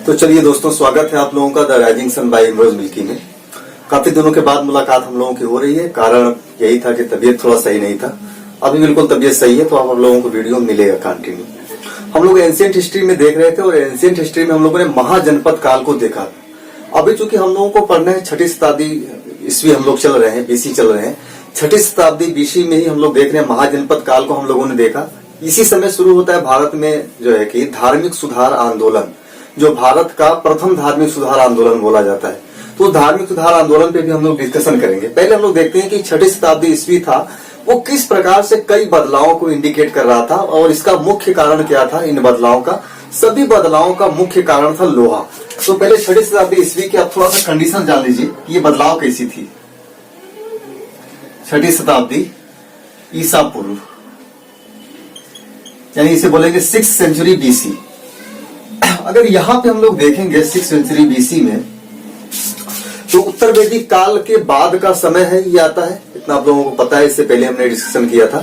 तो चलिए दोस्तों, स्वागत है आप लोगों का the rising sun by Imroz Milky में। काफी दिनों के बाद मुलाकात हम लोगों की हो रही है। कारण यही था कि तबीयत थोड़ा सही नहीं था। अभी बिल्कुल तबीयत सही है, तो आप लोगों को वीडियो मिलेगा कंटिन्यू। हम लोग एंशिएंट हिस्ट्री में देख रहे थे और एंशिएंट हिस्ट्री में हम लोगों ने महाजनपद काल को देखा। अभी चूंकि हम लोगों को पढ़ना है 6ठी शताब्दी ईस्वी, हम लोग चल रहे हैं, बीसी चल रहे हैं। 6ठी शताब्दी बीसी में ही हम लोग देख रहे हैं महाजनपद काल को हम लोगों ने देखा। इसी समय शुरू होता है भारत में जो है कि धार्मिक सुधार आंदोलन, जो भारत का प्रथम धार्मिक सुधार आंदोलन बोला जाता है। तो धार्मिक सुधार आंदोलन पे भी हम लोग डिस्कशन करेंगे। पहले हम लोग देखते हैं कि 6ठी शताब्दी ईस्वी था, वो किस प्रकार से कई बदलावों को इंडिकेट कर रहा था और इसका मुख्य कारण क्या था। इन बदलावों का, सभी बदलावों का मुख्य कारण था लोहा। तो पहले 6ठी शताब्दी ईस्वी की आप थोड़ा सा कंडीशन जान लीजिए कि ये बदलाव कैसी थी। 6ठी शताब्दी ईसा पूर्व, यानी इसे बोलेंगे 6th सेंचुरी बीसी। अगर यहां पे हम लोग देखेंगे 6th सेंचुरी बीसी में, तो उत्तर वैदिक काल के बाद का समय है, ये आता है, इतना आप लोगों को पता है, इससे पहले हमने डिस्कशन किया था।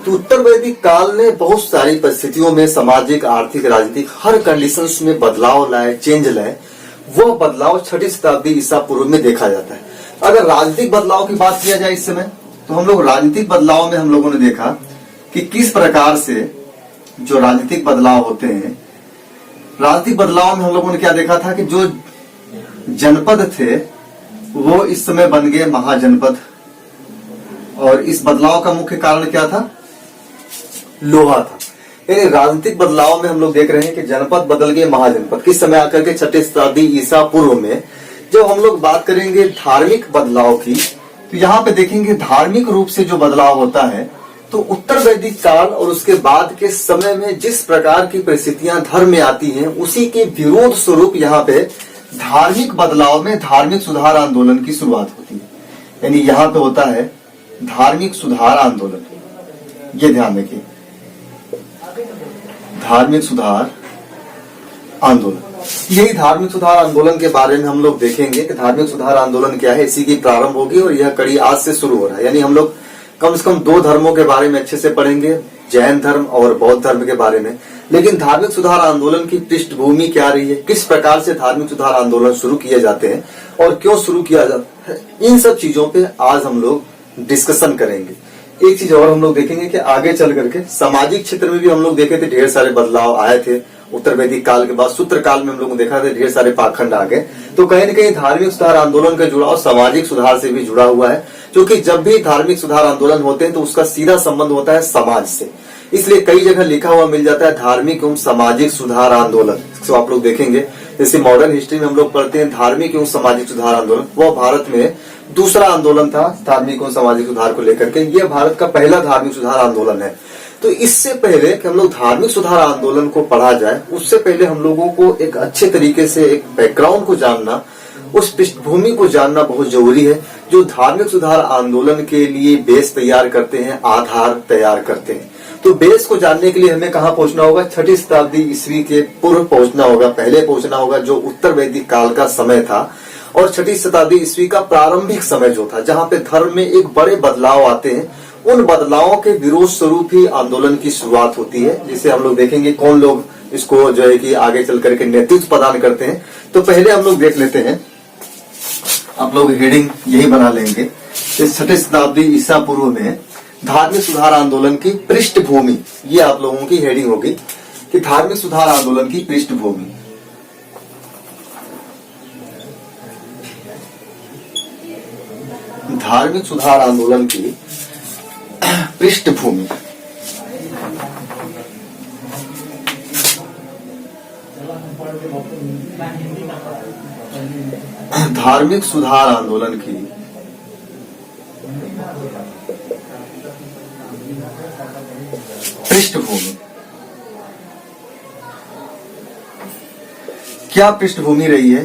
तो उत्तर वैदिक काल ने बहुत सारी परिस्थितियों में सामाजिक, आर्थिक, राजनीतिक हर कंडीशंस में बदलाव लाए, चेंज लाए। वह बदलाव 6ठी शताब्दी ईसा पूर्व में देखा जाता है। अगर राजनीतिक बदलाव की बात किया जाए इस समय, तो हम लोग राजनीतिक बदलाव में हम लोगों ने देखा कि किस प्रकार से जो राजनीतिक बदलाव होते हैं, राजनीतिक बदलाव में हम लोगों ने क्या देखा था कि जो जनपद थे वो इस समय बन गए महाजनपद। और इस बदलाव का मुख्य कारण क्या था? लोहा था। यानी राजनीतिक बदलाव में हम लोग देख रहे हैं कि जनपद बदल गए महाजनपद। किस समय आकर के 6ठी शताब्दी ईसा पूर्व में। जब हम लोग बात करेंगे धार्मिक बदलाव की, तो यहाँ पे देखेंगे धार्मिक रूप से जो बदलाव होता है, तो उत्तर वैदिक काल और उसके बाद के समय में जिस प्रकार की परिस्थितियां धर्म में आती हैं, उसी के विरोध स्वरूप यहाँ पे धार्मिक बदलाव में धार्मिक सुधार आंदोलन की शुरुआत होती है। यानी यहाँ पे होता है धार्मिक सुधार आंदोलन। ये ध्यान रखिए, धार्मिक सुधार आंदोलन। यही धार्मिक सुधार आंदोलन के बारे में हम लोग देखेंगे कि धार्मिक सुधार आंदोलन क्या है, इसी की प्रारंभ होगी और यह कड़ी आज से शुरू हो रहा है। यानी हम लोग कम से कम 2 धर्मों के बारे में अच्छे से पढ़ेंगे, जैन धर्म और बौद्ध धर्म के बारे में। लेकिन धार्मिक सुधार आंदोलन की पृष्ठभूमि क्या रही है, किस प्रकार से धार्मिक सुधार आंदोलन शुरू किए जाते हैं और क्यों शुरू किया जाता है, इन सब चीजों पे आज हम लोग डिस्कशन करेंगे। एक चीज और हम लोग देखेंगे कि आगे चल करके सामाजिक क्षेत्र में भी हम लोग देखे थे ढेर सारे बदलाव आए थे। उत्तर वैदिक काल के बाद सूत्र काल में हम लोगों ने देखा था ढेर सारे पाखंड आ गए। तो कहीं न कहीं धार्मिक सुधार आंदोलन का जुड़ाव सामाजिक सुधार से भी जुड़ा हुआ है, क्योंकि जब भी धार्मिक सुधार आंदोलन होते हैं तो उसका सीधा संबंध होता है समाज से। इसलिए कई जगह लिखा हुआ मिल जाता है धार्मिक एवं सामाजिक सुधार आंदोलन। तो आप लोग देखेंगे जैसे मॉडर्न हिस्ट्री में हम लोग पढ़ते हैं धार्मिक एवं सामाजिक सुधार आंदोलन, वह भारत में दूसरा आंदोलन था धार्मिक एवं सामाजिक सुधार को लेकर के। यह भारत का पहला धार्मिक सुधार आंदोलन है। तो इससे पहले कि हम लोग धार्मिक सुधार आंदोलन को पढ़ा जाए, उससे पहले हम लोगों को एक अच्छे तरीके से एक बैकग्राउंड को जानना, उस पृष्ठभूमि को जानना बहुत जरूरी है, जो धार्मिक सुधार आंदोलन के लिए बेस तैयार करते हैं, आधार तैयार करते हैं। तो बेस को जानने के लिए हमें कहाँ पहुंचना होगा? 6ठी शताब्दी ईस्वी के पूर्व पहुंचना होगा, पहले पहुंचना होगा, जो उत्तर वैदिक काल का समय था। और 6ठी शताब्दी ईस्वी का प्रारंभिक समय जो था, जहाँ पे धर्म में एक बड़े बदलाव आते हैं, उन बदलावों के विरोध स्वरूप ही आंदोलन की शुरुआत होती है। जिसे हम लोग देखेंगे कौन लोग इसको जो है कि आगे चल करके नेतृत्व प्रदान करते हैं। तो पहले हम लोग देख लेते हैं, आप लोग हेडिंग यही बना लेंगे, इस 6ठी शताब्दी ईसा पूर्व में धार्मिक सुधार आंदोलन की पृष्ठभूमि। ये आप लोगों की हेडिंग होगी कि धार्मिक सुधार आंदोलन की पृष्ठभूमि। धार्मिक सुधार आंदोलन की पृष्ठभूमि। धार्मिक सुधार आंदोलन की पृष्ठभूमि। क्या पृष्ठभूमि रही है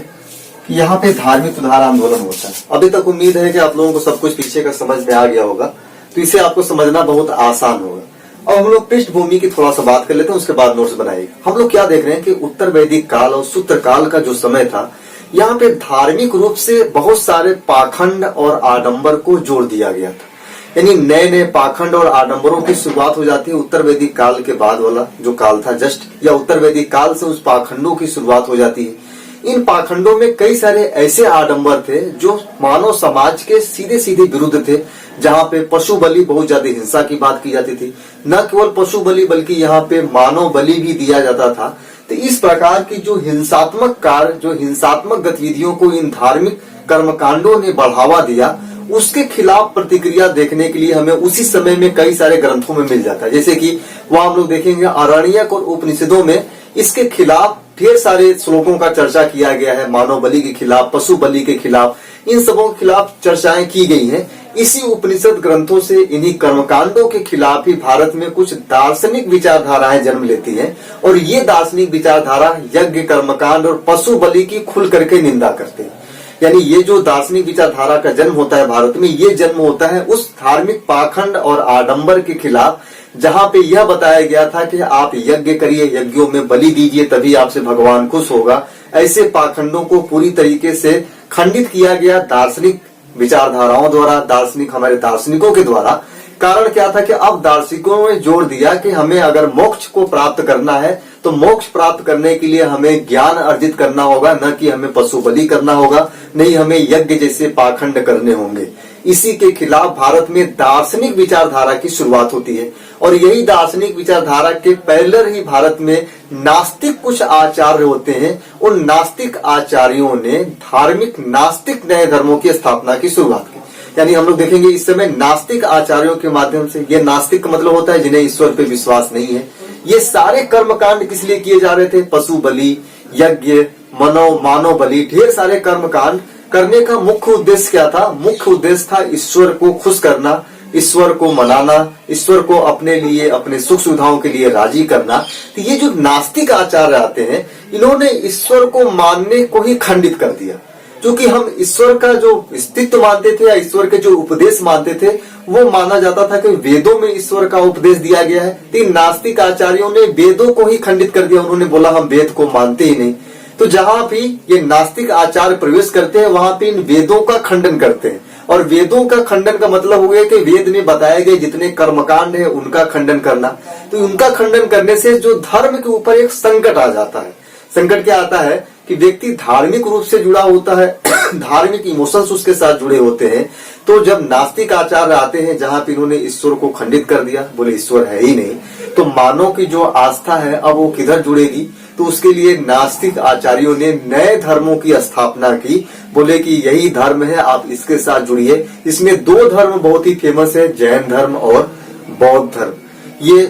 कि यहाँ पे धार्मिक सुधार आंदोलन होता है। अभी तक उम्मीद है कि आप लोगों को सब कुछ पीछे का समझ में आ गया होगा, तो इसे आपको समझना बहुत आसान होगा। अब हम लोग पृष्ठभूमि की थोड़ा सा बात कर लेते हैं, उसके बाद नोट्स बनाइएगा। हम लोग क्या देख रहे हैं कि उत्तर वैदिक काल और सूत्र काल का जो समय था, यहाँ पे धार्मिक रूप से बहुत सारे पाखंड और आडंबर को जोड़ दिया गया था। यानी नए नए पाखंड और आडंबरों की शुरुआत हो जाती है उत्तर वैदिक काल के बाद वाला जो काल था जस्ट, या उत्तर वैदिक काल से उस पाखंडों की शुरुआत हो जाती है। इन पाखंडों में कई सारे ऐसे आडंबर थे जो मानव समाज के सीधे सीधे विरुद्ध थे, जहाँ पे पशु बलि बहुत ज्यादा हिंसा की बात की जाती थी। न केवल पशु बलि बल्कि यहाँ पे मानव बलि भी दिया जाता था। तो इस प्रकार की जो हिंसात्मक कार्य, जो हिंसात्मक गतिविधियों को इन धार्मिक कर्मकांडों ने बढ़ावा दिया, उसके खिलाफ प्रतिक्रिया देखने के लिए हमें उसी समय में कई सारे ग्रंथों में मिल जाता है। जैसे कि वहां हम लोग देखेंगे आरण्यक और उपनिषदों में इसके खिलाफ ढेर सारे श्लोकों का चर्चा किया गया है। मानव बलि के खिलाफ, पशु बलि के खिलाफ, इन सबों के खिलाफ चर्चाएं की गई हैं। इसी उपनिषद ग्रंथों से इन्हीं कर्मकांडों के खिलाफ ही भारत में कुछ दार्शनिक विचारधाराएं जन्म लेती हैं, और ये दार्शनिक विचारधारा यज्ञ, कर्मकांड और पशु बलि की खुल करके निंदा करते हैं। यानी ये जो दार्शनिक विचारधारा का जन्म होता है भारत में, ये जन्म होता है उस धार्मिक पाखंड और आडंबर के खिलाफ, जहां पे यह बताया गया था कि आप यज्ञ करिए, यज्ञों में बलि दीजिए, तभी आपसे भगवान खुश होगा। ऐसे पाखंडों को पूरी तरीके से खंडित किया गया दार्शनिक विचारधाराओं द्वारा, हमारे दार्शनिकों के द्वारा। कारण क्या था कि अब दार्शनिकों ने जोर दिया कि हमें अगर मोक्ष को प्राप्त करना है तो मोक्ष प्राप्त करने के लिए हमें ज्ञान अर्जित करना होगा, न कि हमें पशु बलि करना होगा, नहीं हमें यज्ञ जैसे पाखंड करने होंगे। इसी के खिलाफ भारत में दार्शनिक विचारधारा की शुरुआत होती है, और यही दार्शनिक विचारधारा के पैरेलल ही भारत में नास्तिक कुछ आचार्य होते हैं। उन नास्तिक आचार्यों ने धार्मिक नास्तिक नए धर्मों की स्थापना की शुरुआत की। यानी हम लोग देखेंगे इस समय नास्तिक आचार्यों के माध्यम से, ये नास्तिक का मतलब होता है जिन्हें ईश्वर पे विश्वास नहीं है। ये सारे कर्मकांड किस लिए किए जा रहे थे? पशु बलि, यज्ञ, मानव बलि, ढेर सारे कर्मकांड करने का मुख्य उद्देश्य क्या था? मुख्य उद्देश्य था ईश्वर को खुश करना, ईश्वर को मनाना, ईश्वर को अपने लिए, अपने सुख सुविधाओं के लिए राजी करना। तो ये जो नास्तिक आचार्य आते हैं, इन्होंने ईश्वर को मानने को ही खंडित कर दिया। क्योंकि हम ईश्वर का जो अस्तित्व मानते थे या ईश्वर के जो उपदेश मानते थे, वो माना जाता था कि वेदों में ईश्वर का उपदेश दिया गया है। तो नास्तिक आचार्यों ने वेदों को ही खंडित कर दिया। उन्होंने बोला हम वेद को मानते ही नहीं। तो जहां भी ये नास्तिक आचार्य प्रवेश करते हैं, वहां पे इन वेदों का खंडन करते हैं। और वेदों का खंडन का मतलब हो गया कि वेद में बताए गए जितने कर्मकांड है उनका खंडन करना। तो उनका खंडन करने से जो धर्म के ऊपर एक संकट आ जाता है। संकट क्या आता है कि व्यक्ति धार्मिक रूप से जुड़ा होता है, धार्मिक इमोशंस उसके साथ जुड़े होते हैं। तो जब नास्तिक आचार्य आते हैं, जहां पे इन्होंने ईश्वर को खंडित कर दिया, बोले ईश्वर है ही नहीं, तो मानव की जो आस्था है अब वो किधर जुड़ेगी? तो उसके लिए नास्तिक आचार्यों ने नए धर्मों की स्थापना की। बोले कि यही धर्म है, आप इसके साथ जुड़िए। इसमें दो धर्म बहुत ही फेमस है, जैन धर्म और बौद्ध धर्म। ये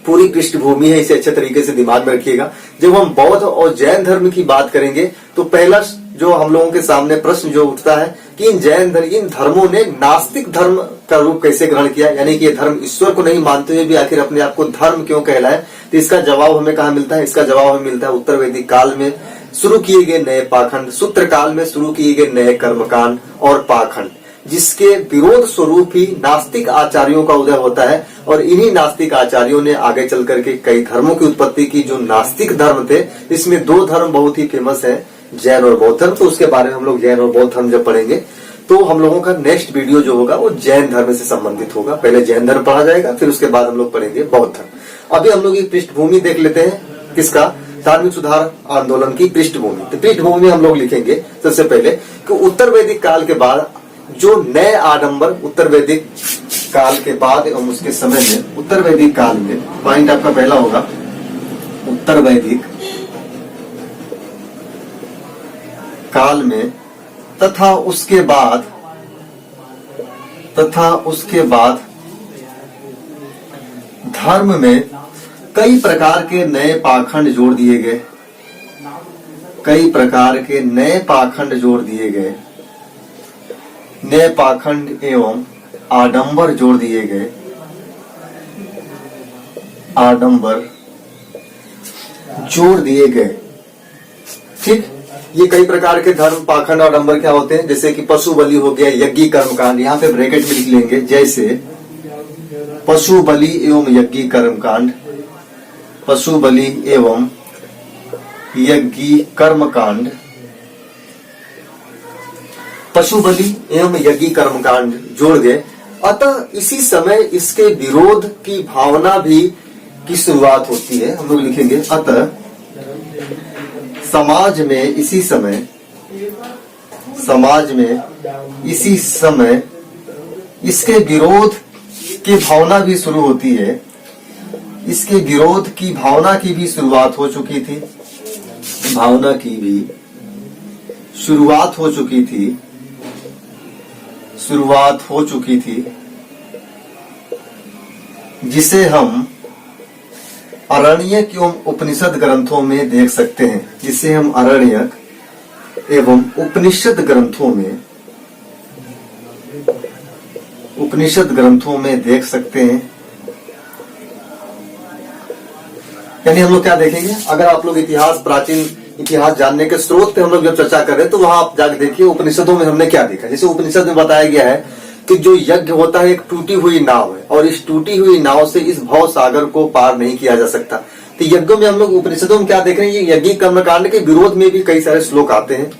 पूरी पृष्ठभूमि है, इसे अच्छे तरीके से दिमाग में रखिएगा। जब हम बौद्ध और जैन धर्म की बात करेंगे तो पहला जो हम लोगों के सामने प्रश्न जो उठता है कि इन धर्मों ने नास्तिक धर्म का रूप कैसे ग्रहण किया, यानी कि ये धर्म ईश्वर को नहीं मानते हुए भी आखिर अपने आप को धर्म क्यों कहलाए? तो इसका जवाब हमें कहाँ मिलता है? इसका जवाब हमें मिलता है उत्तर वैदिक काल में शुरू किए गए नए पाखंड, सूत्र काल में शुरू किए गए नए कर्मकांड और पाखंड, जिसके विरोध स्वरूप ही नास्तिक आचार्यों का उदय होता है। और इन्हीं नास्तिक आचार्यों ने आगे चल करके कई धर्मों की उत्पत्ति की। जो नास्तिक धर्म थे, इसमें दो धर्म बहुत ही फेमस है, जैन और बौद्ध धर्म। तो उसके बारे में हम लोग जैन और बौद्ध धर्म जब पढ़ेंगे तो हम लोगों का नेक्स्ट वीडियो जो होगा वो जैन धर्म से संबंधित होगा। पहले जैन धर्म पढ़ा जाएगा, फिर उसके बाद हम लोग पढ़ेंगे बौद्ध धर्म। अभी हम लोग एक पृष्ठभूमि देख लेते हैं, किसका? धार्मिक सुधार आंदोलन की पृष्ठभूमि। तो पृष्ठभूमि हम लोग लिखेंगे सबसे पहले कि उत्तर वैदिक काल के बाद जो नए आडंबर, उत्तर वैदिक काल के बाद एवं उसके समय में, उत्तर वैदिक काल में, पॉइंट आपका पहला होगा उत्तर वैदिक काल में, तथा उसके बाद धर्म में कई प्रकार के नए पाखंड जोड़ दिए गए। कई प्रकार के नए पाखंड जोड़ दिए गए, नए पाखंड एवं आडंबर जोड़ दिए गए। आडंबर जोड़ दिए गए, ठीक। ये कई प्रकार के धर्म पाखंड और आडंबर क्या होते हैं? जैसे कि पशु बलि हो गया, यज्ञ कर्मकांड, यहाँ पे ब्रैकेट में लिख लेंगे, जैसे पशु बलि एवं यज्ञ कर्मकांड, पशु बलि एवं यज्ञ कर्मकांड, पशु बलि एवं यज्ञ कर्मकांड जोड़ गए। अतः इसी समय इसके विरोध की भावना भी की शुरुआत होती है। हम लोग लिखेंगे अतः समाज में इसी समय इसके विरोध की भावना भी शुरू होती है। इसके विरोध की भावना की भी शुरुआत हो चुकी थी। शुरुआत हो चुकी थी जिसे हम आरण्यक एवं उपनिषद ग्रंथों में देख सकते हैं। जिसे हम आरण्यक एवं उपनिषद ग्रंथों में देख सकते हैं। यानी हम लोग क्या देखेंगे, अगर आप लोग प्राचीन इतिहास जानने के स्रोत पे हम लोग जब चर्चा कर रहे हैं तो वहां आप जाके देखिए उपनिषदों में हमने क्या देखा। जैसे उपनिषद में बताया गया है कि जो यज्ञ होता है एक टूटी हुई नाव है और इस टूटी हुई नाव से इस भव सागर को पार नहीं किया जा सकता। तो यज्ञों में हम लोग उपनिषदों में क्या देख रहे हैं, ये यज्ञ कर्मकांड के विरोध में भी कई सारे श्लोक आते हैं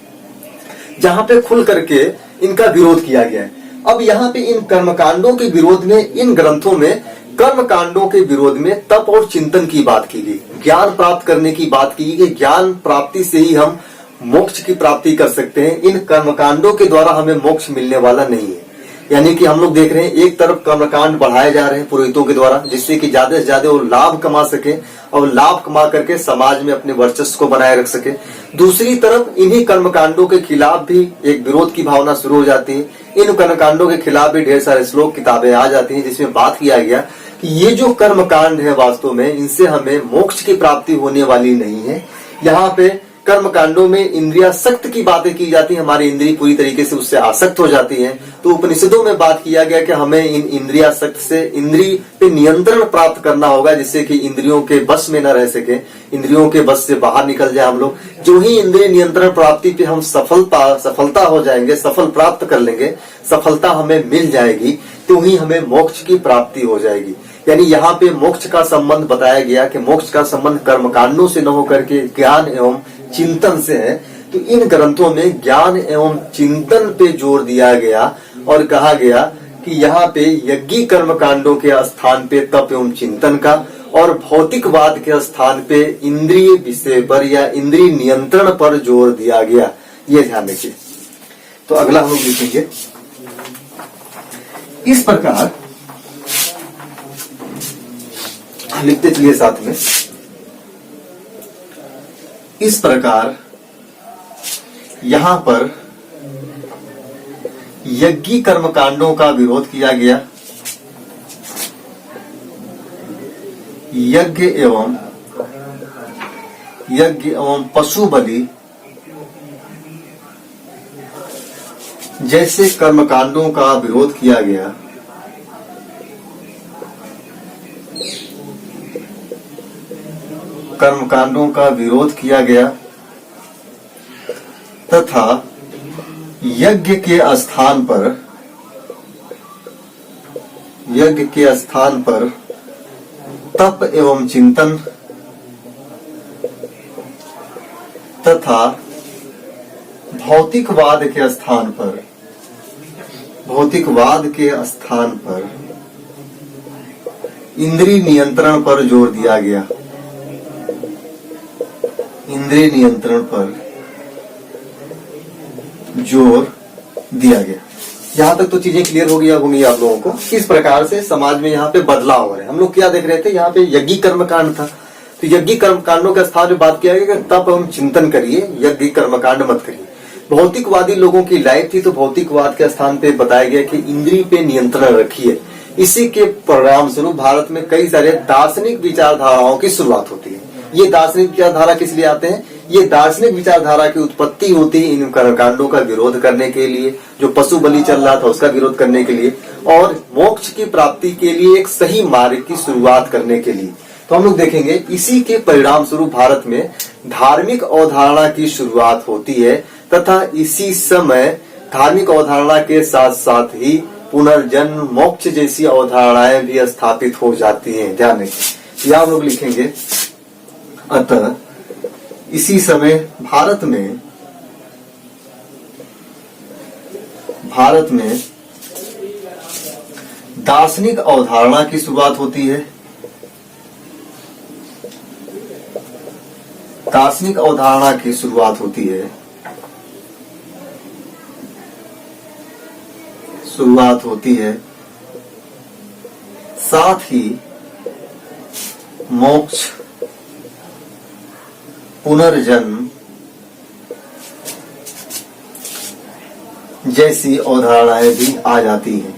जहां पे खुल करके इनका विरोध किया गया है। अब यहाँ पे इन कर्मकांडों के विरोध में, इन ग्रंथों में कर्म कांडों के विरोध में तप और चिंतन की बात की गई, ज्ञान प्राप्त करने की बात की गई। ज्ञान प्राप्ति से ही हम मोक्ष की प्राप्ति कर सकते हैं। इन कर्मकांडों के द्वारा हमें मोक्ष मिलने वाला नहीं है। यानी कि हम लोग देख रहे हैं एक तरफ कर्मकांड बढ़ाए जा रहे हैं पुरोहितों के द्वारा, जिससे कि ज्यादा से ज्यादा वो लाभ कमा सके और लाभ कमा करके समाज में अपने वर्चस्व को बनाए रख सके। दूसरी तरफ इन्हीं कर्मकांडों के खिलाफ भी एक विरोध की भावना शुरू हो जाती है। इन कर्मकांडों के खिलाफ भी ढेर सारे श्लोक किताबें आ जाती हैं जिसमें बात किया गया कि ये जो कर्मकांड है वास्तव में इनसे हमें मोक्ष की प्राप्ति होने वाली नहीं है। यहाँ पे कर्मकांडों में इंद्रियासक्त की बातें की जाती है, हमारी इंद्रिय पूरी तरीके से उससे आसक्त हो जाती है। तो उपनिषदों में बात किया गया कि हमें इन इंद्रियासक्त से इंद्रिय पे नियंत्रण प्राप्त करना होगा, जिससे कि इंद्रियों के बस में न रह सके, इंद्रियों के बस से बाहर निकल जाए हम लोग। जो ही इंद्रिय नियंत्रण प्राप्ति पे हम सफलता हो जाएंगे, सफल प्राप्त कर लेंगे, सफलता हमें मिल जाएगी, तो ही हमें मोक्ष की प्राप्ति हो जाएगी। यानी यहाँ पे मोक्ष का संबंध बताया गया कि मोक्ष का संबंध कर्मकांडों से न होकर के ज्ञान एवं चिंतन से है। तो इन ग्रंथों में ज्ञान एवं चिंतन पे जोर दिया गया और कहा गया कि यहाँ पे यज्ञ कर्मकांडों के स्थान पे तप एवं चिंतन का और भौतिकवाद के स्थान पे इंद्रिय विषय पर या इंद्रिय नियंत्रण पर जोर दिया गया। ये ध्यान रखिए। तो अगला हम लोग लिखेंगे, इस प्रकार लिखते चलिए साथ में। इस प्रकार यहां पर यज्ञ कर्मकांडों का विरोध किया गया। यज्ञ एवं पशु बलि जैसे कर्मकांडों का विरोध किया गया। कर्मकांडों का विरोध किया गया तथा यज्ञ के स्थान पर तप एवं चिंतन तथा भौतिकवाद के स्थान पर इंद्रिय नियंत्रण पर जोर दिया गया। इंद्रिय नियंत्रण पर जोर दिया गया। यहाँ तक तो चीजें क्लियर हो गई होंगी आप लोगों को। इस प्रकार से समाज में यहाँ पे बदलाव हो रहे हैं। हम लोग क्या देख रहे थे, यहाँ पे यज्ञ कर्मकांड था, तो यज्ञ कर्मकांडों के स्थान पे बात किया गया कि तप एवं चिंतन करिए, यज्ञ कर्मकांड मत करिए। भौतिकवादी लोगों की लाइफ थी, तो भौतिकवाद के स्थान पे बताया गया कि इंद्रिय पे नियंत्रण रखिए। इसी के परिणाम स्वरूप भारत में कई सारे दार्शनिक विचारधाराओं की शुरुआत होती है। ये दार्शनिक विचारधारा किस लिए आते हैं, ये दार्शनिक विचारधारा की उत्पत्ति होती है इन कर्मकांडों का विरोध करने के लिए, जो पशु बलि चल रहा था उसका विरोध करने के लिए और मोक्ष की प्राप्ति के लिए एक सही मार्ग की शुरुआत करने के लिए। तो हम लोग देखेंगे इसी के परिणाम स्वरूप भारत में धार्मिक अवधारणा की शुरुआत होती है तथा इसी समय धार्मिक अवधारणा के साथ साथ ही पुनर्जन्म मोक्ष जैसी अवधारणाएं भी स्थापित हो जाती हैं। ध्यान रखिए, यह हम लोग लिखेंगे, अतः इसी समय भारत में दार्शनिक अवधारणा की शुरुआत होती है। दार्शनिक अवधारणा की शुरुआत होती है, साथ ही मोक्ष, पुनर्जन्म जैसी अवधारणाएं भी आ जाती हैं,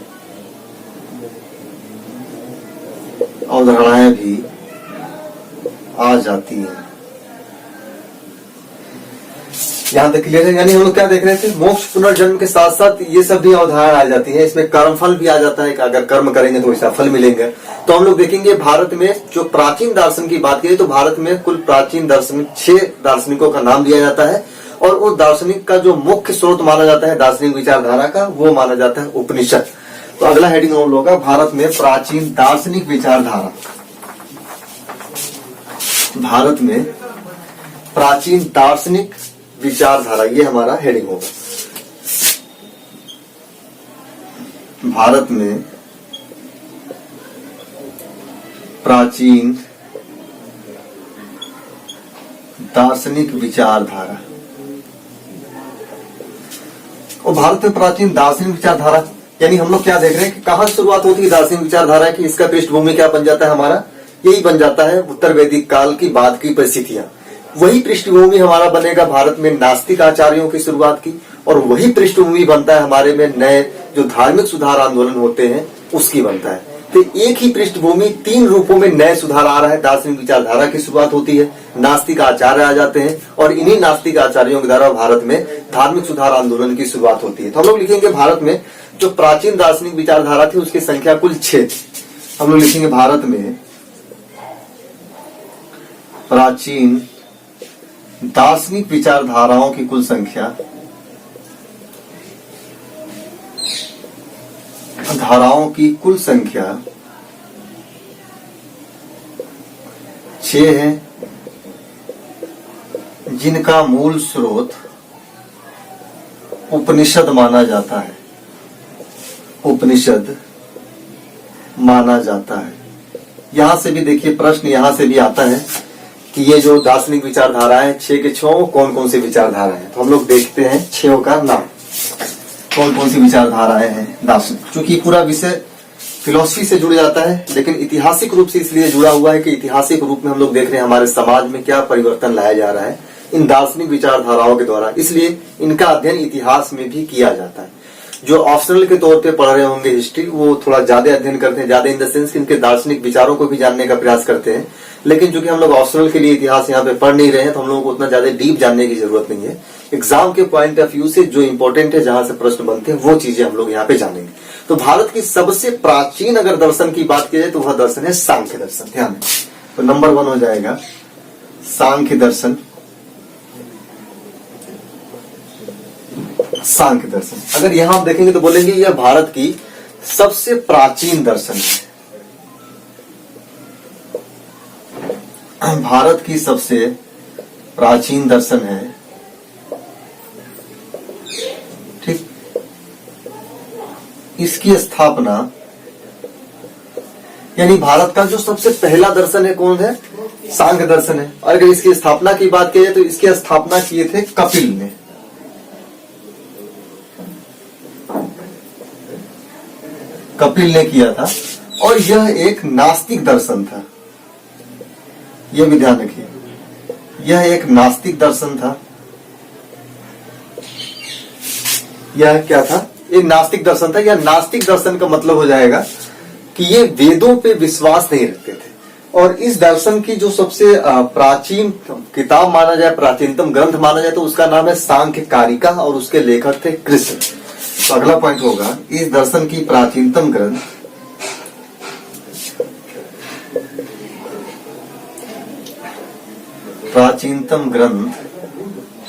यहाँ तक क्लियर है। यानी हम लोग क्या देख रहे थे, मोक्ष पुनर्जन्म के साथ साथ ये सब भी अवधारणा आ जाती है। इसमें कर्मफल भी आ जाता है कि अगर कर्म करेंगे तो ऐसा फल मिलेंगे। तो हम लोग देखेंगे भारत में जो प्राचीन दार्शन की बात करें तो भारत में कुल प्राचीन दार्शनिक 6 दार्शनिकों का नाम दिया जाता है, और उस दार्शनिक का जो मुख्य स्रोत माना जाता है दार्शनिक विचारधारा का, वो माना जाता है उपनिषद। तो अगला हेडिंग हम लोग का भारत में प्राचीन दार्शनिक विचारधारा। भारत में प्राचीन दार्शनिक विचारधारा, ये हमारा हेडिंग होगा। भारत में प्राचीन दार्शनिक विचारधारा। और भारत में प्राचीन दार्शनिक विचारधारा यानी हम लोग क्या देख रहे हैं कि कहां शुरुआत होती है दार्शनिक विचारधारा की। इसका पृष्ठभूमि क्या बन जाता है हमारा, यही बन जाता है उत्तर वैदिक काल की बाद की परिस्थितियां। वही पृष्ठभूमि हमारा बनेगा भारत में नास्तिक आचार्यों की शुरुआत की, और वही पृष्ठभूमि बनता है हमारे में नए जो धार्मिक सुधार आंदोलन होते हैं उसकी बनता है। तो एक ही पृष्ठभूमि 3 रूपों में नए सुधार आ रहा है। दार्शनिक विचारधारा की शुरुआत होती है, नास्तिक आचार्य आ जाते हैं, और इन्हीं नास्तिक आचार्यों के द्वारा भारत में धार्मिक सुधार आंदोलन की शुरुआत होती है। तो हम लोग लिखेंगे भारत में जो प्राचीन दार्शनिक विचारधारा थी उसकी संख्या कुल 6 थी। हम लोग लिखेंगे भारत में प्राचीन दार्शनिक विचारधाराओं की कुल संख्या, धाराओं की कुल संख्या 6 है, जिनका मूल स्रोत उपनिषद माना जाता है। उपनिषद माना जाता है। यहां से भी देखिए प्रश्न यहां से भी आता है कि ये जो दार्शनिक विचारधारा है 6 के 6 कौन कौन सी विचारधारा है। तो हम लोग देखते हैं 6 का नाम, कौन कौन सी विचारधाराएं हैं दार्शनिक। क्योंकि पूरा विषय फिलॉसफी से जुड़ जाता है, लेकिन ऐतिहासिक रूप से इसलिए जुड़ा हुआ है कि ऐतिहासिक रूप में हम लोग देख रहे हैं हमारे समाज में क्या परिवर्तन लाया जा रहा है इन दार्शनिक विचारधाराओं के द्वारा, इसलिए इनका अध्ययन इतिहास में भी किया जाता है। जो ऑप्शनल के तौर पे पढ़ रहे होंगे हिस्ट्री, वो थोड़ा ज्यादा अध्ययन करते हैं, ज्यादा इन द सेंस इनके दार्शनिक विचारों को भी जानने का प्रयास करते हैं। लेकिन चूंकि हम लोग ऑप्शनल के लिए इतिहास यहाँ पे पढ़ नहीं रहे हैं तो हम लोगों को उतना ज्यादा डीप जानने की जरूरत नहीं है। एग्जाम के पॉइंट ऑफ व्यू से जो इंपॉर्टेंट है, जहां से प्रश्न बनते हैं, वो चीजें हम लोग यहाँ पे जानेंगे। तो भारत की सबसे प्राचीन अगर दर्शन की बात की जाए तो वह दर्शन है सांख्य दर्शन। ध्यान दें, तो नंबर 1 हो जाएगा सांख्य दर्शन। सांख्य दर्शन अगर यहां आप देखेंगे तो बोलेंगे यह भारत की सबसे प्राचीन दर्शन है। भारत की सबसे प्राचीन दर्शन है, ठीक। इसकी स्थापना यानी भारत का जो सबसे पहला दर्शन है कौन है, सांख्य दर्शन है। और अगर इसकी स्थापना की बात की जाए तो इसकी स्थापना किए थे कपिल ने। कपिल ने किया था, और यह एक नास्तिक दर्शन था। यह भी ध्यान रखिए, यह एक नास्तिक दर्शन था। यह क्या था, एक नास्तिक दर्शन था। यह नास्तिक दर्शन का मतलब हो जाएगा कि ये वेदों पे विश्वास नहीं रखते थे। और इस दर्शन की जो सबसे प्राचीन किताब माना जाए, प्राचीनतम ग्रंथ माना जाए, तो उसका नाम है सांख्य कारिका, और उसके लेखक थे कृष्ण। तो अगला पॉइंट होगा इस दर्शन की प्राचीनतम ग्रंथ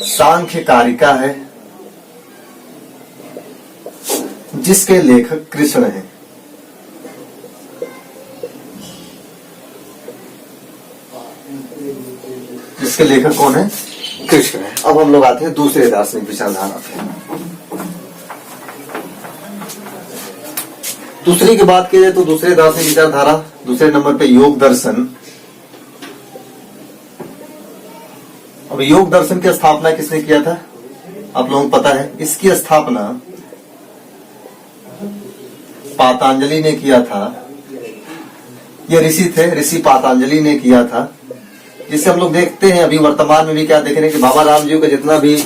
सांख्य कारिका है, जिसके लेखक कृष्ण हैं। जिसके लेखक कौन है, कृष्ण है। अब हम लोग आते हैं दूसरे दार्शनिक विचारधारा पे। दूसरी की बात की जाए तो दूसरे दार्शनिक विचारधारा दूसरे नंबर पे योग दर्शन अब योग दर्शन की स्थापना किसने किया था, आप लोगों को पता है। इसकी स्थापना पातंजलि ने किया था। ये ऋषि थे, ऋषि पातंजलि ने किया था। जिससे हम लोग देखते हैं अभी वर्तमान में भी क्या देख रहे हैं कि बाबा रामदेव का जितना भी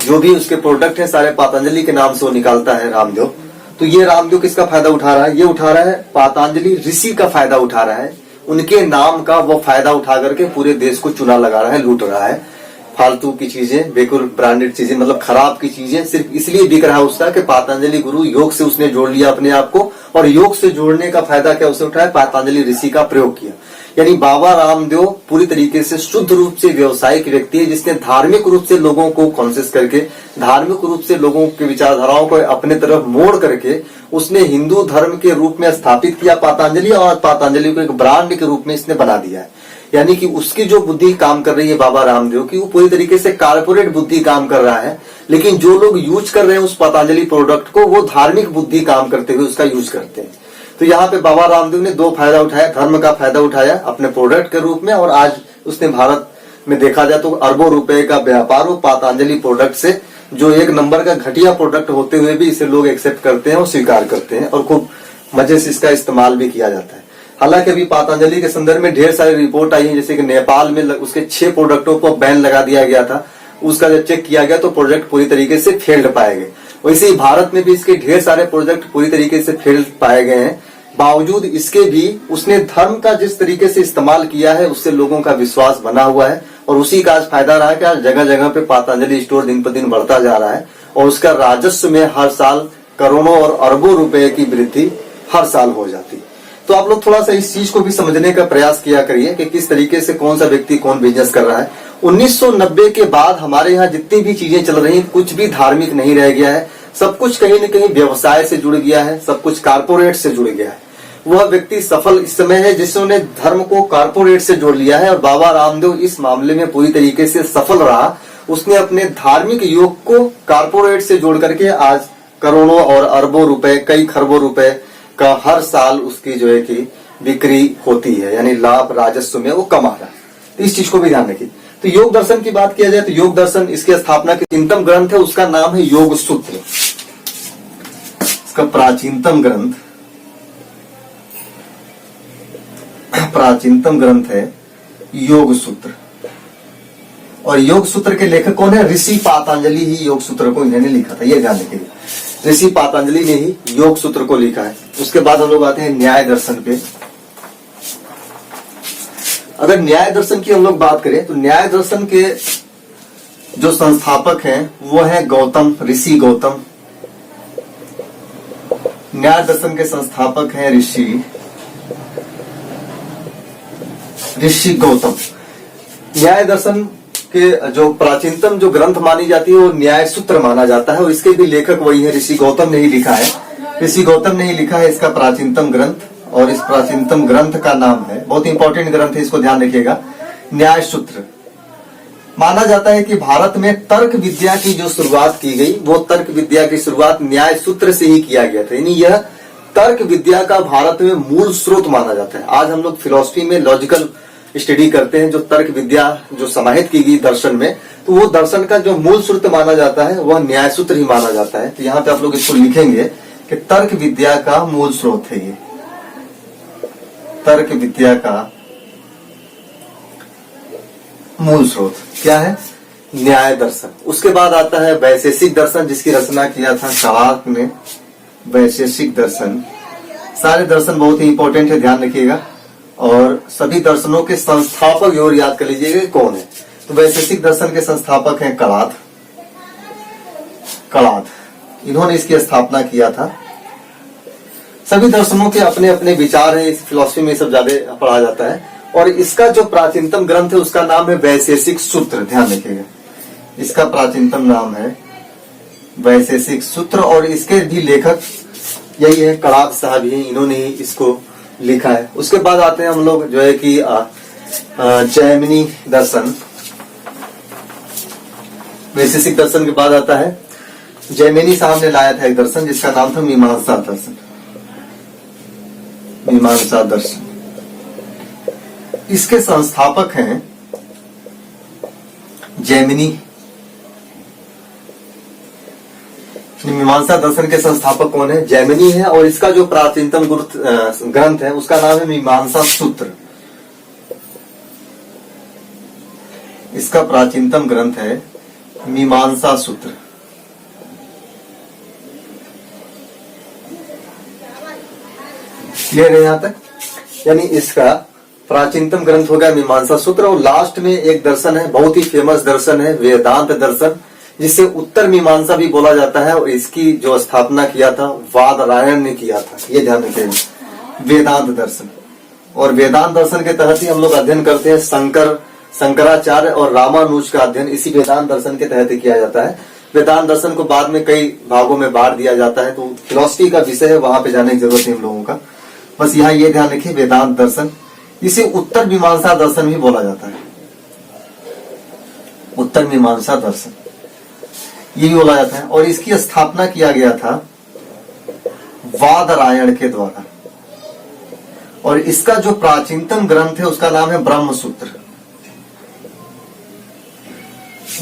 जो भी उसके प्रोडक्ट है सारे पातंजलि के नाम से वो निकालता है रामदेव। तो ये रामदेव किसका फायदा उठा रहा है, ये उठा रहा है पातंजलि ऋषि का फायदा उठा रहा है। उनके नाम का वो फायदा उठा करके पूरे देश को चुना लगा रहा है, लूट रहा है। फालतू की चीजें, बेकुल ब्रांडेड चीजें, मतलब खराब की चीजें सिर्फ इसलिए बिक रहा है उसका कि पातंजलि गुरु योग से उसने जोड़ लिया अपने आप को, और योग से जोड़ने का फायदा क्या उसे उठाया, पातंजलि ऋषि का प्रयोग किया। यानी बाबा रामदेव पूरी तरीके से शुद्ध रूप से व्यवसायिक व्यक्ति है, जिसने धार्मिक रूप से लोगों को कॉन्शियस करके, धार्मिक रूप से लोगों की विचारधाराओं को अपने तरफ मोड़ करके उसने हिंदू धर्म के रूप में स्थापित किया पातंजलि, और पातंजलि को एक ब्रांड के रूप में इसने बना दिया है। यानी कि उसकी जो बुद्धि काम कर रही है बाबा रामदेव की, वो पूरी तरीके से कारपोरेट बुद्धि काम कर रहा है। लेकिन जो लोग यूज कर रहे हैं उस पतंजलि प्रोडक्ट को, वो धार्मिक बुद्धि काम करते हुए उसका यूज करते हैं। तो यहाँ पे बाबा रामदेव ने दो फायदा उठाया, धर्म का फायदा उठाया अपने प्रोडक्ट के रूप में, और आज उसने भारत में देखा जाए तो अरबों रुपए का व्यापार हो पतंजलि प्रोडक्ट से, जो एक नंबर का घटिया प्रोडक्ट होते हुए भी इसे लोग एक्सेप्ट करते हैं और स्वीकार करते हैं, और खूब मजे से इसका इस्तेमाल भी किया जाता है। हालांकि अभी पतंजलि के संदर्भ में ढेर सारी रिपोर्ट आई है, जैसे कि नेपाल में उसके 6 प्रोडक्टों को बैन लगा दिया गया था। उसका जब चेक किया गया तो प्रोडक्ट पूरी तरीके से फेल्ड पाए गए। वैसे ही भारत में भी इसके ढेर सारे प्रोडक्ट पूरी तरीके से फेल्ड पाए गए हैं। बावजूद इसके भी उसने धर्म का जिस तरीके से इस्तेमाल किया है उससे लोगों का विश्वास बना हुआ है, और उसी का आज फायदा रहा है कि आज जगह जगह पे पतंजलि स्टोर दिन पर दिन बढ़ता जा रहा है, और उसका राजस्व में हर साल करोड़ों और अरबों रुपए की वृद्धि हर साल हो जाती है। तो आप लोग थोड़ा सा इस चीज को भी समझने का प्रयास किया करिए कि किस तरीके से कौन सा व्यक्ति कौन बिजनेस कर रहा है। 1990 के बाद हमारे यहाँ जितनी भी चीजें चल रही हैं, कुछ भी धार्मिक नहीं रह गया है। सब कुछ कहीं न कहीं व्यवसाय से जुड़ गया है, सब कुछ कारपोरेट से जुड़ गया है। वह व्यक्ति सफल इस समय है जिसने धर्म को कारपोरेट से जोड़ लिया है, और बाबा रामदेव इस मामले में पूरी तरीके से सफल रहा। उसने अपने धार्मिक योग को कारपोरेट से जोड़ करके आज करोड़ों और अरबों रुपए, कई खरबों रुपए का हर साल उसकी जो है कि बिक्री होती है, यानी लाभ राजस्व में वो कमा रहा है। तो इस चीज को भी ध्यान रखिए। तो योग दर्शन की बात किया जाए तो योग दर्शन इसकी स्थापना के प्राचीनतम ग्रंथ है, उसका नाम है योग सूत्र। इसका प्राचीनतम ग्रंथ है योग सूत्र, और योग सूत्र के लेखक कौन है, ऋषि पातंजलि ही योग सूत्र को इन्होंने लिखा था, ये ध्यान रखिए। ऋषि पातंजलि ने ही योग सूत्र को लिखा है। उसके बाद हम लोग आते हैं न्याय दर्शन पे। अगर न्याय दर्शन की हम लोग बात करें तो न्याय दर्शन के जो संस्थापक हैं वो है गौतम, ऋषि गौतम। न्याय दर्शन के संस्थापक हैं ऋषि गौतम। न्याय दर्शन के जो प्राचीनतम जो ग्रंथ मानी जाती है वो न्याय सूत्र माना जाता है, और इसके भी लेखक वही है, ऋषि गौतम ने ही लिखा है। ऋषि गौतम ने ही लिखा है इसका प्राचीनतम ग्रंथ, और इस प्राचीनतम ग्रंथ का नाम है, बहुत इंपॉर्टेंट ग्रंथ है, इसको ध्यान रखिएगा, न्याय सूत्र। माना जाता है कि भारत में तर्क विद्या की जो शुरुआत की गई वो तर्क विद्या की शुरुआत न्याय सूत्र से ही किया गया था, यानी यह तर्क विद्या का भारत में मूल स्रोत माना जाता है। आज हम लोग फिलॉसफी में लॉजिकल स्टडी करते हैं, जो तर्क विद्या जो समाहित की गई दर्शन में, तो वो दर्शन का जो मूल स्रोत माना जाता है वह न्याय सूत्र ही माना जाता है। तो यहाँ पे आप लोग इसको लिखेंगे कि तर्क विद्या का मूल स्रोत है ये, तर्क विद्या का मूल स्रोत क्या है, न्याय दर्शन। उसके बाद आता है वैशेषिक दर्शन, जिसकी रचना किया था कणाद ने, वैशेषिक दर्शन। सारे दर्शन बहुत ही इंपॉर्टेंट है, ध्यान रखिएगा, और सभी दर्शनों के संस्थापक और याद कर लीजिएगा कौन है। तो वैशेषिक दर्शन के संस्थापक हैं कणाद, इन्होंने इसकी स्थापना किया था। सभी दर्शनों के अपने अपने विचार हैं, इस फिलॉसफी में सब ज्यादा पढ़ा जाता है, और इसका जो प्राचीनतम ग्रंथ है उसका नाम है वैशेषिक सूत्र, ध्यान रखिएगा, इसका प्राचीनतम नाम है वैशेषिक सूत्र, और इसके भी लेखक यही है, कणाद साहब ही, इन्होंने ही इसको लिखा है। उसके बाद आते हैं हम लोग जो है कि जैमिनी दर्शन। वैशेषिक दर्शन के बाद आता है जैमिनी साहब ने लाया था एक दर्शन जिसका नाम था मीमांसा दर्शन। मीमांसा दर्शन, इसके संस्थापक हैं जैमिनी। मीमांसा दर्शन के संस्थापक कौन है? जैमिनी है। और इसका जो प्राचीनतम ग्रंथ है उसका नाम है मीमांसा सूत्र। इसका प्राचीनतम ग्रंथ है मीमांसा सूत्र। क्लियर है यहां तक? यानी इसका प्राचीनतम ग्रंथ हो गया मीमांसा सूत्र। और लास्ट में एक दर्शन है, बहुत ही फेमस दर्शन है, वेदांत दर्शन, जिसे उत्तर मीमांसा भी बोला जाता है। और इसकी जो स्थापना किया था वादरायण ने किया था, ये ध्यान रखें, वेदांत दर्शन। और वेदांत दर्शन के तहत ही हम लोग अध्ययन करते हैं। शंकराचार्य और रामानुज का अध्ययन इसी वेदांत दर्शन के तहत ही किया जाता है। वेदांत दर्शन को बाद में कई भागों में बांट दिया जाता है, तो फिलॉसफी का विषय है, वहां पे जाने की जरूरत नहीं हम लोगों का। बस यहाँ ये ध्यान रखिए, वेदांत दर्शन, इसे उत्तर मीमांसा दर्शन भी बोला जाता है। उत्तर मीमांसा दर्शन ये भी बोला जाता है। और इसकी स्थापना किया गया था वादरायण के द्वारा। और इसका जो प्राचीनतम ग्रंथ है उसका नाम है ब्रह्मसूत्र।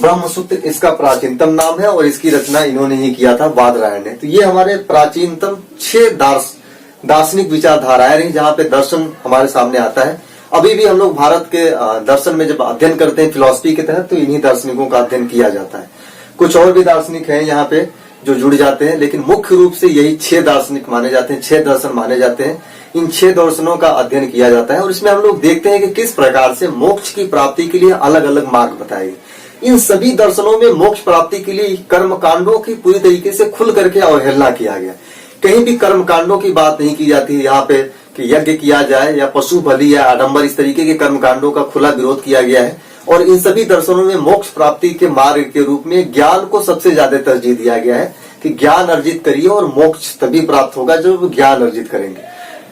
ब्रह्मसूत्र इसका प्राचीनतम नाम है और इसकी रचना इन्होंने ही किया था, वादरायण ने। तो ये हमारे प्राचीनतम 6 दार्शनिक विचारधाराएं रही जहां पे दर्शन हमारे सामने आता है। अभी भी हम लोग भारत के दर्शन में जब अध्ययन करते हैं फिलॉसफी के तहत, तो इन्हीं दार्शनिकों का अध्ययन किया जाता है। कुछ और भी दार्शनिक हैं यहाँ पे जो जुड़ जाते हैं, लेकिन मुख्य रूप से यही 6 दार्शनिक माने जाते हैं, 6 दर्शन माने जाते हैं। इन 6 दर्शनों का अध्ययन किया जाता है और इसमें हम लोग देखते हैं कि किस प्रकार से मोक्ष की प्राप्ति के लिए अलग अलग मार्ग बताए गए। इन सभी दर्शनों में मोक्ष प्राप्ति के लिए कर्म कांडों की पूरी तरीके से खुल करके अवहेलना किया गया। कहीं भी कर्म कांडों की बात नहीं की जाती है यहाँ पे कि यज्ञ किया जाए या पशु बलि या आडंबर, इस तरीके के कर्म कांडों का खुला विरोध किया गया है। और इन सभी दर्शनों में मोक्ष प्राप्ति के मार्ग के रूप में ज्ञान को सबसे ज्यादा तरजीह दिया गया है कि ज्ञान अर्जित करिए और मोक्ष तभी प्राप्त होगा जब ज्ञान अर्जित करेंगे।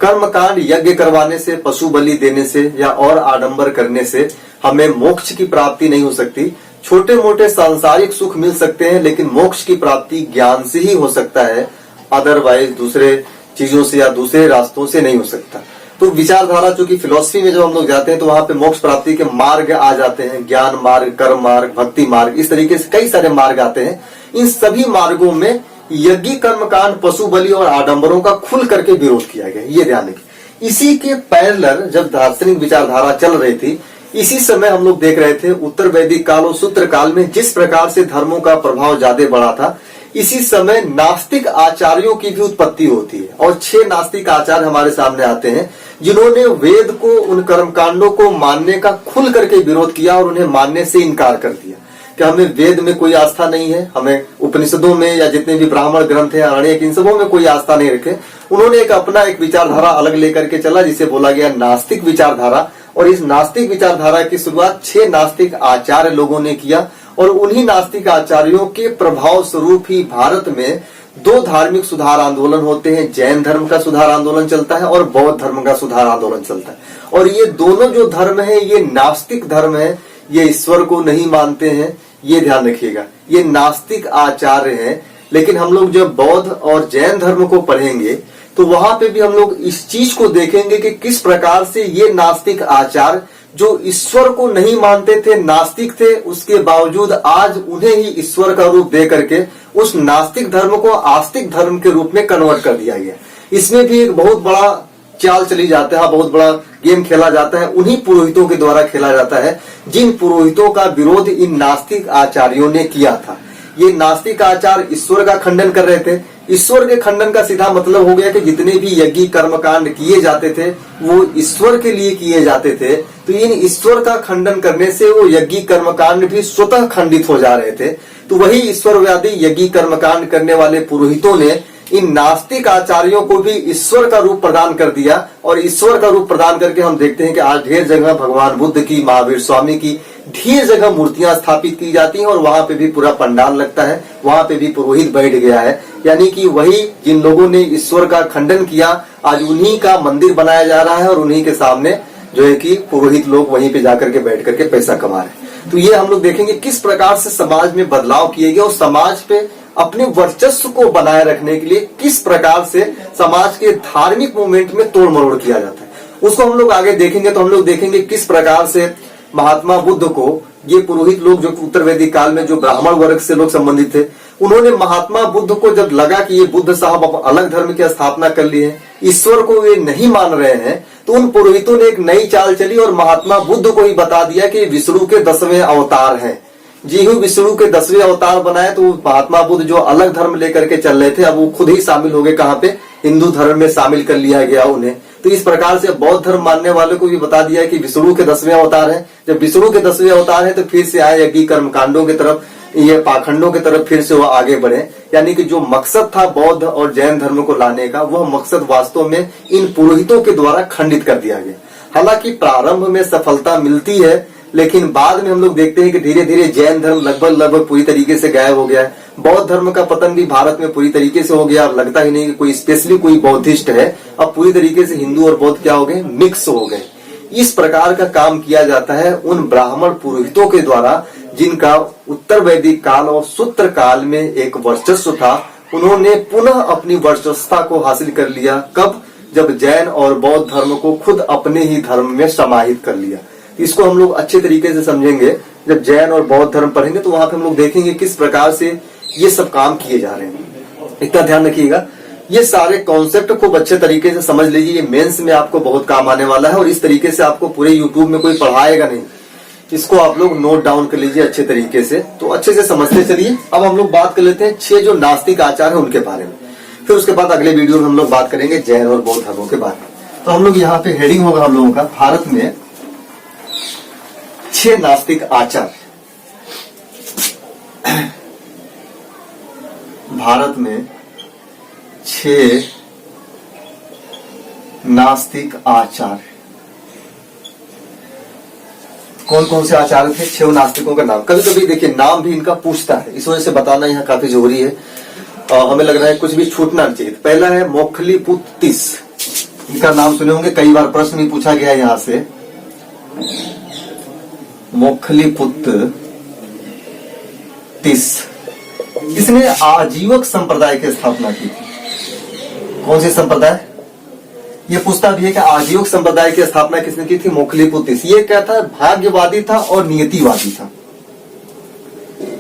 कर्म कांड, यज्ञ करवाने से, पशु बलि देने से या और आडंबर करने से हमें मोक्ष की प्राप्ति नहीं हो सकती। छोटे मोटे सांसारिक सुख मिल सकते हैं, लेकिन मोक्ष की प्राप्ति ज्ञान से ही हो सकता है, अदरवाइज दूसरे चीजों से या दूसरे रास्तों से नहीं हो सकता। तो विचारधारा, चूंकि फिलॉसफी में जब हम लोग जाते हैं तो वहां पे मोक्ष प्राप्ति के मार्ग आ जाते हैं, ज्ञान मार्ग, कर्म मार्ग, भक्ति मार्ग, इस तरीके से कई सारे मार्ग आते हैं। इन सभी मार्गों में यज्ञ, कर्मकांड, पशु बलि और आडंबरों का खुल करके विरोध किया गया, ये ध्यान रखिए। इसी के पैरेलल जब दार्शनिक विचारधारा चल रही थी, इसी समय हम लोग देख रहे थे उत्तर वैदिक काल और सूत्र काल में जिस प्रकार से धर्मों का प्रभाव ज्यादा बढ़ा था, इसी समय नास्तिक आचार्यों की भी उत्पत्ति होती है। और 6 नास्तिक आचार्य हमारे सामने आते हैं जिन्होंने वेद को, उन कर्मकांडों को मानने का खुल करके विरोध किया और उन्हें मानने से इनकार कर दिया कि हमें वेद में कोई आस्था नहीं है, हमें उपनिषदों में या जितने भी ब्राह्मण ग्रंथ हैं, आरण्यक, इन सबों में कोई आस्था नहीं रखे। उन्होंने अपना एक विचारधारा अलग लेकर के चला जिसे बोला गया नास्तिक विचारधारा। और इस नास्तिक विचारधारा की शुरुआत 6 नास्तिक आचार्य लोगों ने किया। और उन्हीं नास्तिक आचार्यों के प्रभाव स्वरूप ही भारत में 2 धार्मिक सुधार आंदोलन होते हैं। जैन धर्म का सुधार आंदोलन चलता है और बौद्ध धर्म का सुधार आंदोलन चलता है। और ये दोनों जो धर्म है, ये नास्तिक धर्म है, ये ईश्वर को नहीं मानते हैं, ये ध्यान रखिएगा, ये नास्तिक आचार्य हैं। लेकिन हम लोग जब बौद्ध और जैन धर्म को पढ़ेंगे तो वहां पे भी हम लोग इस चीज को देखेंगे कि किस प्रकार से ये नास्तिक आचार्य जो ईश्वर को नहीं मानते थे, नास्तिक थे, उसके बावजूद आज उन्हें ही ईश्वर का रूप दे करके उस नास्तिक धर्म को आस्तिक धर्म के रूप में कन्वर्ट कर दिया गया। इसमें भी एक बहुत बड़ा चाल चली जाता है, बहुत बड़ा गेम खेला जाता है, उन्हीं पुरोहितों के द्वारा खेला जाता है जिन पुरोहितों का विरोध इन नास्तिक आचार्यों ने किया था। ये नास्तिक आचार्य ईश्वर का खंडन कर रहे थे। ईश्वर के खंडन का सीधा मतलब हो गया कि जितने भी यज्ञ कर्मकांड किए जाते थे वो ईश्वर के लिए किए जाते थे। तो इन ईश्वर का खंडन करने से वो यज्ञ कर्मकांड भी स्वतः खंडित हो जा रहे थे। तो वही ईश्वरवादी यज्ञ कर्मकांड करने वाले पुरोहितों ने इन नास्तिक आचार्यों को भी ईश्वर का रूप प्रदान कर दिया। और ईश्वर का रूप प्रदान करके हम देखते हैं कि आज ढेर जगह भगवान बुद्ध की, महावीर स्वामी की ढेर जगह मूर्तियां स्थापित की जाती हैं और वहां पे भी पूरा पंडाल लगता है, वहां पे भी पुरोहित बैठ गया है। यानी कि वही जिन लोगों ने ईश्वर का खंडन किया, आज उन्हीं का मंदिर बनाया जा रहा है और उन्हीं के सामने जो है कि पुरोहित लोग वहीं पे जाकर के बैठ करके पैसा कमा रहे हैं। तो ये हम लोग देखेंगे किस प्रकार से समाज में बदलाव किए गए और समाज पे अपने वर्चस्व को बनाए रखने के लिए किस प्रकार से समाज के धार्मिक मूवमेंट में तोड़ मरोड़ किया जाता है, उसको हम लोग आगे देखेंगे। तो हम लोग देखेंगे किस प्रकार से महात्मा बुद्ध को ये पुरोहित लोग जो उत्तर वैदिक काल में जो ब्राह्मण वर्ग से लोग संबंधित थे, उन्होंने महात्मा बुद्ध को जब लगा कि ये बुद्ध साहब अब अलग धर्म की स्थापना कर लिए हैं, ईश्वर को वे नहीं मान रहे हैं, तो उन पुरोहितों ने एक नई चाल चली और महात्मा बुद्ध को ही बता दिया कि विष्णु के 10वें अवतार हैं। जी ही विष्णु के 10वें अवतार बनाए, तो महात्मा बुद्ध जो अलग धर्म लेकर के चल रहे थे, अब वो खुद ही शामिल हो गए, कहाँ पे, हिंदू धर्म में शामिल कर लिया गया उन्हें। तो इस प्रकार से बौद्ध धर्म मानने वालों को भी बता दिया कि विष्णु के 10वें अवतार हैं। जब विष्णु के 10वें अवतार हैं तो फिर से आए यज्ञ कर्म कांडों की तरफ, ये पाखंडों की तरफ फिर से वो आगे बढ़े। यानी कि जो मकसद था बौद्ध और जैन धर्म को लाने का, वह मकसद वास्तव में इन पुरोहितों के द्वारा खंडित कर दिया गया। हालांकि प्रारंभ में सफलता मिलती है, लेकिन बाद में हम लोग देखते हैं कि धीरे धीरे जैन धर्म लगभग पूरी तरीके से गायब हो गया है। बौद्ध धर्म का पतन भी भारत में पूरी तरीके से हो गया। अब लगता ही नहीं कि कोई स्पेशली कोई बौद्धिस्ट है। अब पूरी तरीके से हिंदू और बौद्ध क्या हो गए, मिक्स हो गए। इस प्रकार का काम किया जाता है उन ब्राह्मण पुरोहितों के द्वारा, जिनका उत्तर वैदिक काल और सूत्र काल में एक वर्चस्व था। उन्होंने पुनः अपनी वर्चस्वता को हासिल कर लिया। कब? जब जैन और बौद्ध धर्म को खुद अपने ही धर्म में समाहित कर लिया। इसको हम लोग अच्छे तरीके से समझेंगे। जब जैन और बौद्ध धर्म पढ़ेंगे तो वहां पे हम लोग देखेंगे किस प्रकार से ये सब काम किए जा रहे हैं। इतना ध्यान रखिएगा, ये सारे कॉन्सेप्ट खूब अच्छे तरीके से समझ लीजिए। ये मेंस में आपको बहुत काम आने वाला है और इस तरीके से आपको पूरे यूट्यूब में कोई पढ़ाएगा नहीं। इसको आप लोग नोट डाउन कर लीजिए अच्छे तरीके से, तो अच्छे से समझते चलिए। अब हम लोग बात कर लेते हैं 6 जो नास्तिक आचार है उनके बारे में। फिर उसके बाद अगले वीडियो में हम लोग बात करेंगे जैन और बौद्ध धर्मों के बारे में। तो हम लोग यहाँ पे हेडिंग होगा हम लोगों का, भारत में 6 नास्तिक आचार। भारत में 6 नास्तिक आचार। कौन कौन से आचार्य थे? 6 नास्तिकों का नाम। कभी कभी देखिए नाम भी इनका पूछता है, इस वजह से बताना यहाँ काफी जरूरी है। हमें लग रहा है कुछ भी छूटना नहीं चाहिए। पहला है मोखलीपुत्तिस। इनका नाम सुने होंगे, कई बार प्रश्न भी पूछा गया है यहाँ से। मोखलीपुत्तिस, इसने आजीवक संप्रदाय की स्थापना की थी। कौन सी संप्रदाय? ये पूछता भी है कि आजीवक संप्रदाय की स्थापना किसने की थी? मोखलीपुत्तिस। ये क्या था? भाग्यवादी था और नियतिवादी था।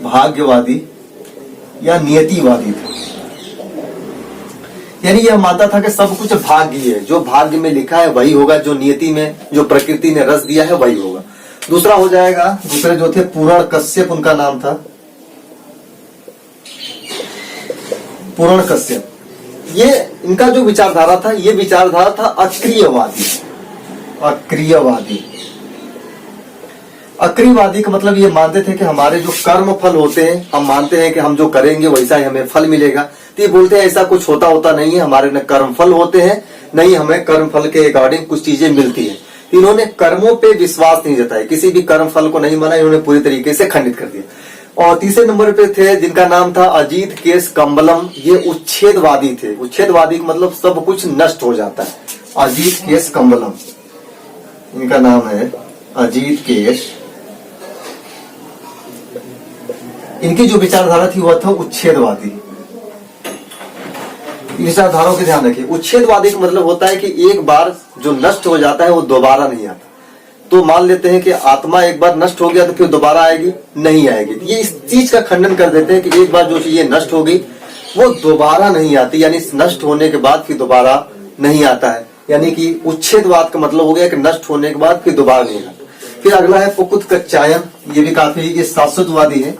भाग्यवादी या नियतिवादी था। यानी यह मानता था कि सब कुछ भाग्य है, जो भाग्य में लिखा है वही होगा, जो नियति में, जो प्रकृति ने रच दिया है वही होगा। दूसरा हो जाएगा, दूसरे जो थे पूर्ण कश्यप, उनका नाम था पूर्ण कश्यप। ये इनका जो विचारधारा था, ये विचारधारा था अक्रियवादी। अक्रियवादी, अक्रियवादी का मतलब ये मानते थे कि हमारे जो कर्म फल होते हैं, हम मानते हैं कि हम जो करेंगे वैसा ही हमें फल मिलेगा। तो ये बोलते हैं ऐसा कुछ होता नहीं है, हमारे न कर्म फल होते हैं, नहीं हमें कर्म फल के अकॉर्डिंग कुछ चीजें मिलती है। इन्होंने कर्मों पे विश्वास नहीं जताया, किसी भी कर्म फल को नहीं माना, इन्होंने पूरी तरीके से खंडित कर दिया। और तीसरे नंबर पे थे जिनका नाम था अजीत केश कम्बलम। ये उच्छेदवादी थे। उच्छेदवादी का मतलब सब कुछ नष्ट हो जाता है। अजीत केश कम्बलम, इनका नाम है अजीत केश। इनकी जो विचारधारा थी वह था उच्छेदवादी। विचारधाराओं के ध्यान रखिए। उच्छेदवादी का मतलब होता है कि एक बार जो नष्ट हो जाता है वो दोबारा नहीं आता। तो मान लेते हैं कि आत्मा एक बार नष्ट हो गया तो फिर दोबारा आएगी? नहीं आएगी। ये इस चीज का खंडन कर देते हैं कि एक बार जो चीजें नष्ट हो गई वो दोबारा नहीं आती, यानी नष्ट होने के बाद फिर दोबारा नहीं आता है। यानी कि उच्छेदवाद का मतलब हो गया कि नष्ट होने के बाद फिर दोबारा नहीं आता। फिर अगला है पुकुतकच्चायन। ये भी काफी ये शाश्वतवादी है।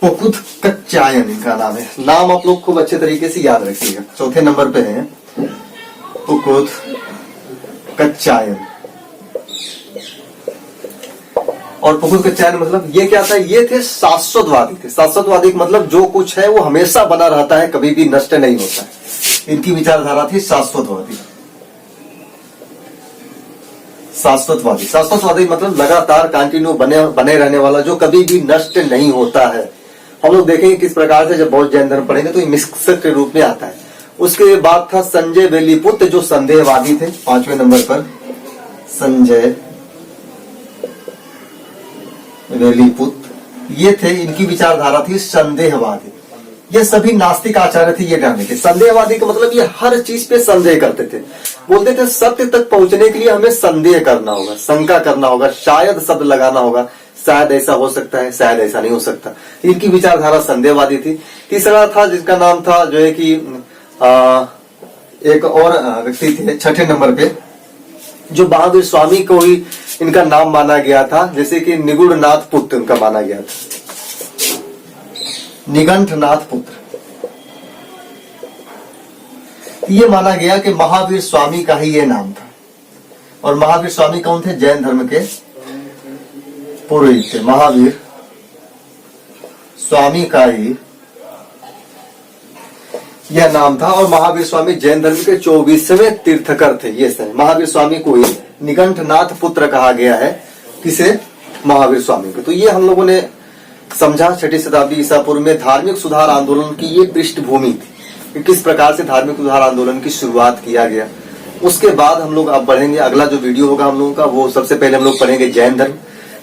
पुकुतकच्चायन इनका नाम है। नाम आप लोग खूब अच्छे तरीके से याद रखिएगा। चौथे नंबर पे है पुकुतकच्चायन। और पुकुतकच्चायन मतलब ये क्या था? ये थे शाश्वतवादी थे। शाश्वतवादी का मतलब जो कुछ है वो हमेशा बना रहता है, कभी भी नष्ट नहीं होता है। इनकी विचारधारा थी शाश्वतवादी। शाश्वतवादी, शाश्वतवादी मतलब लगातार कंटिन्यू बने रहने वाला, जो कभी भी नष्ट नहीं होता है। हम लोग देखेंगे किस प्रकार से जब बौद्ध जैन धर्म पढ़ेंगे तो ये मिश्र के रूप में आता है। उसके बाद था संजय वेलीपुत्र, जो संदेहवादी थे। 5वें नंबर पर संजय वेलीपुत्र, ये थे। इनकी विचारधारा थी संदेहवादी। ये सभी नास्तिक आचार्य थे। ये ध्यान रखिए। संदेहवादी का मतलब ये हर चीज पे संदेह करते थे। बोलते थे सत्य तक पहुंचने के लिए हमें संदेह करना होगा, शंका करना होगा, शायद शब्द लगाना होगा, शायद ऐसा हो सकता है, शायद ऐसा नहीं हो सकता। इनकी विचारधारा संदेहवादी थी। तीसरा था जिसका नाम था जो है कि एक और व्यक्ति थे छठे नंबर पे, जो महावीर स्वामी को ही इनका नाम माना गया था, जैसे कि निगुणनाथ पुत्र उनका माना गया था, निगंठनाथ पुत्र। ये माना गया कि महावीर स्वामी का ही ये नाम था। और महावीर स्वामी कौन थे? जैन धर्म के पुरोहित थे। महावीर स्वामी का ही यह नाम था। और महावीर स्वामी जैन धर्म के 24वें तीर्थकर थे। ये सही, महावीर स्वामी को ही निगंठनाथ पुत्र कहा गया है। किसे? महावीर स्वामी को। तो ये हम लोगों ने समझा छठी शताब्दी ईसा पूर्व में धार्मिक सुधार आंदोलन की ये पृष्ठभूमि थी कि किस प्रकार से धार्मिक सुधार आंदोलन की शुरुआत किया गया। उसके बाद हम लोग अब बढ़ेंगे, अगला जो वीडियो होगा हम लोगों का, वो सबसे पहले हम लोग पढ़ेंगे जैन धर्म,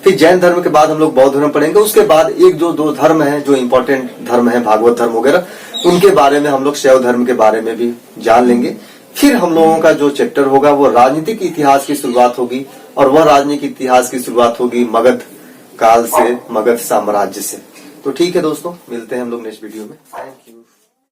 फिर जैन धर्म के बाद हम लोग बौद्ध धर्म पढ़ेंगे। उसके बाद एक जो दो धर्म है जो इंपॉर्टेंट धर्म है, भागवत धर्म वगैरह, उनके बारे में हम लोग शैव धर्म के बारे में भी जान लेंगे। फिर हम लोगों का जो चैप्टर होगा वो राजनीतिक इतिहास की शुरुआत होगी, और वह राजनीतिक इतिहास की शुरुआत होगी मगध काल से, मगध साम्राज्य से। तो ठीक है दोस्तों, मिलते हैं हम लोग नेक्स्ट वीडियो में। Thank you.